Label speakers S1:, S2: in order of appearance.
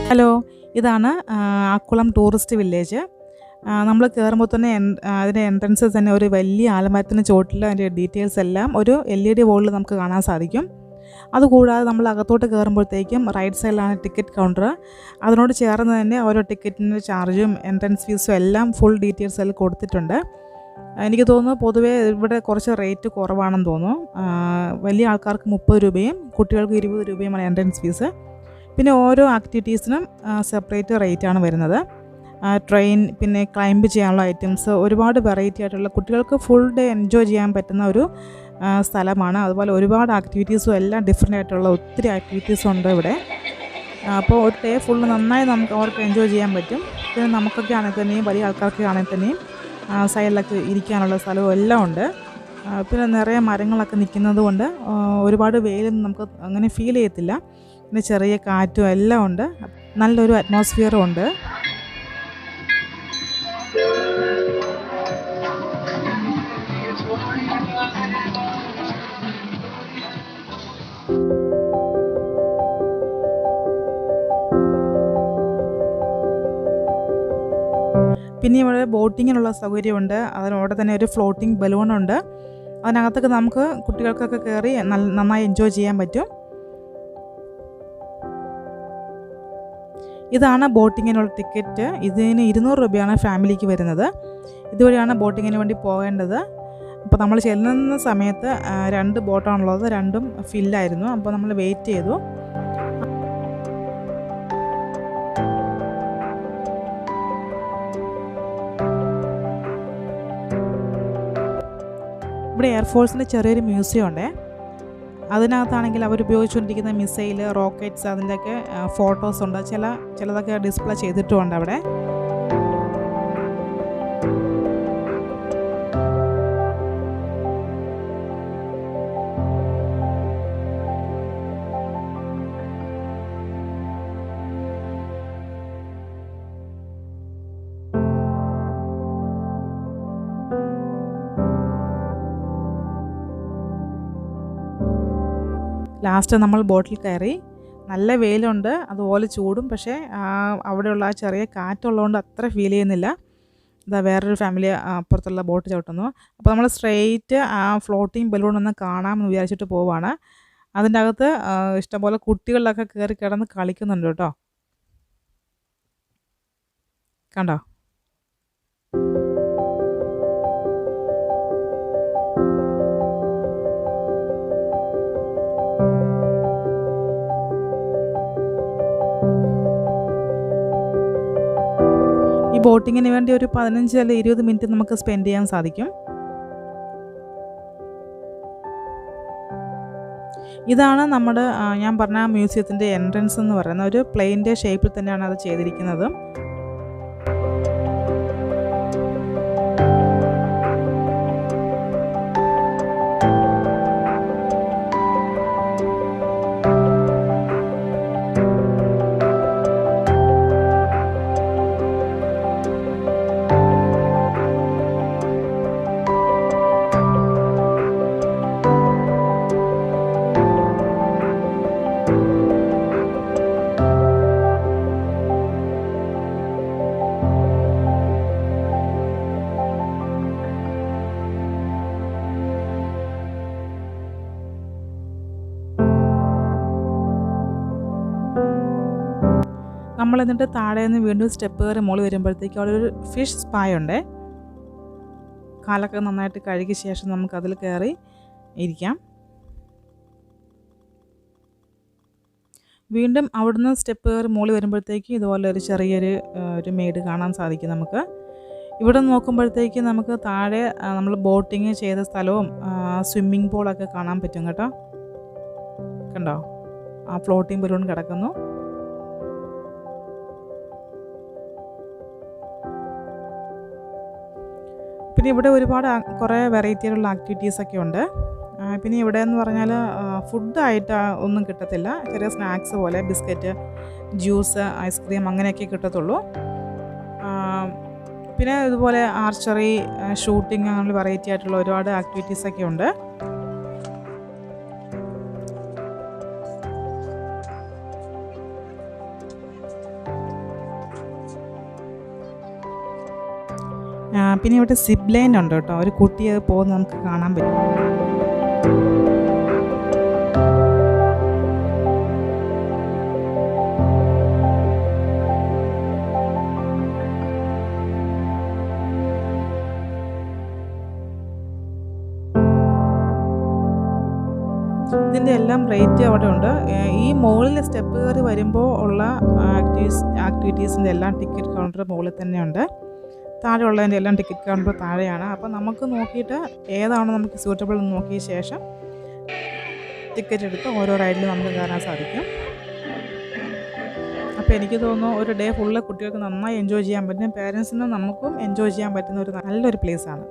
S1: Hello, ഇതാണ് Akkulam tourist village. നമ്മൾ കയറുമ്പോൾ തന്നെ അതിൻ്റെ എൻട്രൻസിൽ തന്നെ ഒരു വലിയ ആലമരത്തിന് ചുവട്ടിൽ അതിൻ്റെ ഡീറ്റെയിൽസ് എല്ലാം ഒരു LED ബോർഡിൽ നമുക്ക് കാണാൻ സാധിക്കും. അതുകൂടാതെ നമ്മൾ അകത്തോട്ട് കയറുമ്പോഴത്തേക്കും റൈറ്റ് സൈഡിലാണ് ടിക്കറ്റ് കൗണ്ടർ. അതിനോട് ചേർന്ന് തന്നെ ഓരോ ടിക്കറ്റിൻ്റെ ചാർജും എൻട്രൻസ് ഫീസും എല്ലാം ഫുൾ ഡീറ്റെയിൽസ് അതിൽ കൊടുത്തിട്ടുണ്ട്. എനിക്ക് തോന്നുന്നു പൊതുവേ ഇവിടെ കുറച്ച് റേറ്റ് കുറവാണെന്ന് തോന്നുന്നു. വലിയ ആൾക്കാർക്ക് 30 രൂപയും കുട്ടികൾക്ക് 20 രൂപയുമാണ് എൻട്രൻസ് ഫീസ്. പിന്നെ ഓരോ ആക്ടിവിറ്റീസിനും സെപ്പറേറ്റ് റേറ്റാണ് വരുന്നത്. ട്രെയിൻ, പിന്നെ ക്ലൈംബ് ചെയ്യാനുള്ള ഐറ്റംസ്, ഒരുപാട് വെറൈറ്റി ആയിട്ടുള്ള കുട്ടികൾക്ക് ഫുൾ ഡേ എൻജോയ് ചെയ്യാൻ പറ്റുന്ന ഒരു സ്ഥലമാണ്. അതുപോലെ ഒരുപാട് ആക്ടിവിറ്റീസും എല്ലാം ഡിഫറെൻ്റ് ആയിട്ടുള്ള ഒത്തിരി ആക്ടിവിറ്റീസും ഉണ്ട് ഇവിടെ. അപ്പോൾ ഒരു ഡേ ഫുള്ള് നന്നായി അവർക്ക് എൻജോയ് ചെയ്യാൻ പറ്റും. പിന്നെ നമുക്കൊക്കെ ആണെങ്കിൽ തന്നെയും വലിയ ആൾക്കാർക്ക് ആണെങ്കിൽ തന്നെയും സൈഡിലൊക്കെ ഇരിക്കാനുള്ള സ്ഥലവും എല്ലാം ഉണ്ട്. പിന്നെ നിറയെ മരങ്ങളൊക്കെ നിൽക്കുന്നത് കൊണ്ട് ഒരുപാട് വെയിലൊന്നും നമുക്ക് അങ്ങനെ ഫീൽ ചെയ്യത്തില്ല. പിന്നെ ചെറിയ കാറ്റും എല്ലാം ഉണ്ട്. നല്ലൊരു അറ്റ്മോസ്ഫിയറും ഉണ്ട്. പിന്നെ ഇവിടെ ബോട്ടിങ്ങിനുള്ള സൗകര്യമുണ്ട്. അതിനോടെ തന്നെ ഒരു ഫ്ലോട്ടിംഗ് ബലൂണുണ്ട്. അതിനകത്തൊക്കെ നമുക്ക് കുട്ടികൾക്കൊക്കെ കയറി നന്നായി എൻജോയ് ചെയ്യാൻ പറ്റും. ഇതാണ് ബോട്ടിങ്ങിനുള്ള ടിക്കറ്റ്. ഇതിന് 200 രൂപയാണ് ഫാമിലിക്ക് വരുന്നത്. ഇതുവഴിയാണ് ബോട്ടിങ്ങിന് വേണ്ടി പോകേണ്ടത്. അപ്പോൾ നമ്മൾ ചെല്ലുന്ന സമയത്ത് 2 ബോട്ടാണുള്ളത്, രണ്ടും ഫില്ലായിരുന്നു. അപ്പോൾ നമ്മൾ വെയിറ്റ് ചെയ്തു. ഇവിടെ എയർഫോഴ്സിൻ്റെ ചെറിയൊരു മ്യൂസിയം ഉണ്ട്. അതിനകത്താണെങ്കിൽ അവരുപയോഗിച്ചുകൊണ്ടിരിക്കുന്ന മിസൈൽ, റോക്കറ്റ്സ്, അതിൻ്റെയൊക്കെ ഫോട്ടോസ് ഉണ്ട്. ചിലതൊക്കെ ഡിസ്പ്ലേ ചെയ്തിട്ടുമുണ്ട് അവിടെ. ലാസ്റ്റ് നമ്മൾ ബോട്ടിൽ കയറി. നല്ല വെയിലുണ്ട്, അതുപോലെ ചൂടും. പക്ഷേ അവിടെയുള്ള ആ ചെറിയ കാറ്റുള്ളതുകൊണ്ട് അത്ര ഫീൽ ചെയ്യുന്നില്ല. ഇതാ വേറൊരു ഫാമിലി അപ്പുറത്തുള്ള ബോട്ട് ചവിട്ടുന്നു. അപ്പോൾ നമ്മൾ സ്ട്രെയിറ്റ് ആ ഫ്ലോട്ടിംഗ് ബലൂൺ ഒന്ന് കാണാമെന്ന് വിചാരിച്ചിട്ട് പോവുകയാണ്. അതിൻ്റെ അകത്ത് ഇഷ്ടംപോലെ കുട്ടികളിലൊക്കെ കയറി കിടന്ന് കളിക്കുന്നുണ്ട് കേട്ടോ. കണ്ടോ? ഈ ബോട്ടിങ്ങിന് വേണ്ടി ഒരു 15 അല്ലെങ്കിൽ 20 മിനിറ്റ് നമുക്ക് സ്പെൻഡ് ചെയ്യാൻ സാധിക്കും. ഇതാണ് നമ്മുടെ ഞാൻ പറഞ്ഞ മ്യൂസിയത്തിൻ്റെ എൻട്രൻസ് എന്ന് പറയുന്ന ഒരു പ്ലെയിൻ്റെ ഷേപ്പിൽ തന്നെയാണ് അത് ചെയ്തിരിക്കുന്നത്. നമ്മൾ എന്നിട്ട് താഴെ നിന്ന് വീണ്ടും സ്റ്റെപ്പ് കയറി മുകളിൽ വരുമ്പോഴത്തേക്കും അവിടെ ഒരു ഫിഷ് സ്പായ ഉണ്ട്. കാലൊക്കെ നന്നായിട്ട് കഴുകിയ ശേഷം നമുക്ക് അതിൽ കയറി ഇരിക്കാം. വീണ്ടും അവിടുന്ന് സ്റ്റെപ്പ് കയറി മുകളിൽ വരുമ്പോഴത്തേക്കും ഇതുപോലെ ഒരു ചെറിയൊരു മെയ്ഡ് കാണാൻ സാധിക്കും നമുക്ക്. ഇവിടെ നോക്കുമ്പോഴത്തേക്ക് നമുക്ക് താഴെ നമ്മൾ ബോട്ടിങ് ചെയ്ത സ്ഥലവും സ്വിമ്മിംഗ് പൂളൊക്കെ കാണാൻ പറ്റും കേട്ടോ. കണ്ടോ? ആ ഫ്ലോട്ടിംഗ് ബലൂൺ കിടക്കുന്നു. പിന്നെ ഇവിടെ ഒരുപാട് കുറേ വെറൈറ്റിയിലുള്ള ആക്ടിവിറ്റീസൊക്കെ ഉണ്ട്. പിന്നെ ഇവിടെ എന്ന് പറഞ്ഞാൽ ഫുഡായിട്ട് ഒന്നും കിട്ടത്തില്ല. ചെറിയ സ്നാക്സ് പോലെ ബിസ്ക്കറ്റ്, ജ്യൂസ്, ഐസ്ക്രീം അങ്ങനെയൊക്കെ കിട്ടത്തുള്ളൂ. പിന്നെ ഇതുപോലെ ആർച്ചറി, ഷൂട്ടിങ്, അങ്ങനെയുള്ള വെറൈറ്റി ആയിട്ടുള്ള ഒരുപാട് ആക്ടിവിറ്റീസൊക്കെ ഉണ്ട്. പിന്നെ ഇവിടെ സിപ്പ് ലൈൻ ഉണ്ട് കേട്ടോ, ഒരു കുട്ടി അത് പോകുന്നത് നമുക്ക് കാണാൻ പറ്റും. ഇതിൻ്റെ എല്ലാം റേറ്റ് അവിടെ ഉണ്ട്. ഈ മുകളിൽ സ്റ്റെപ്പ് കയറി വരുമ്പോൾ ഉള്ള ആക്ടിവിറ്റീസിൻ്റെ എല്ലാം ടിക്കറ്റ് കൗണ്ടർ മുകളിൽ തന്നെയുണ്ട്. താഴെയുള്ളതിൻ്റെ എല്ലാം ടിക്കറ്റ് കൗണ്ടർ താഴെയാണ്. അപ്പോൾ നമുക്ക് നോക്കിയിട്ട് ഏതാണോ നമുക്ക് സ്യൂട്ടബിൾ എന്ന് നോക്കിയ ശേഷം ടിക്കറ്റ് എടുത്ത് ഓരോ റൈഡിലും നമുക്ക് കയറാൻ സാധിക്കും. അപ്പോൾ എനിക്ക് തോന്നുന്നു ഒരു ഡേ ഫുള്ള് കുട്ടികൾക്ക് നന്നായി എൻജോയ് ചെയ്യാൻ പറ്റും. പേരൻസിനും നമുക്കും എൻജോയ് ചെയ്യാൻ പറ്റുന്ന ഒരു നല്ലൊരു പ്ലേസാണ്.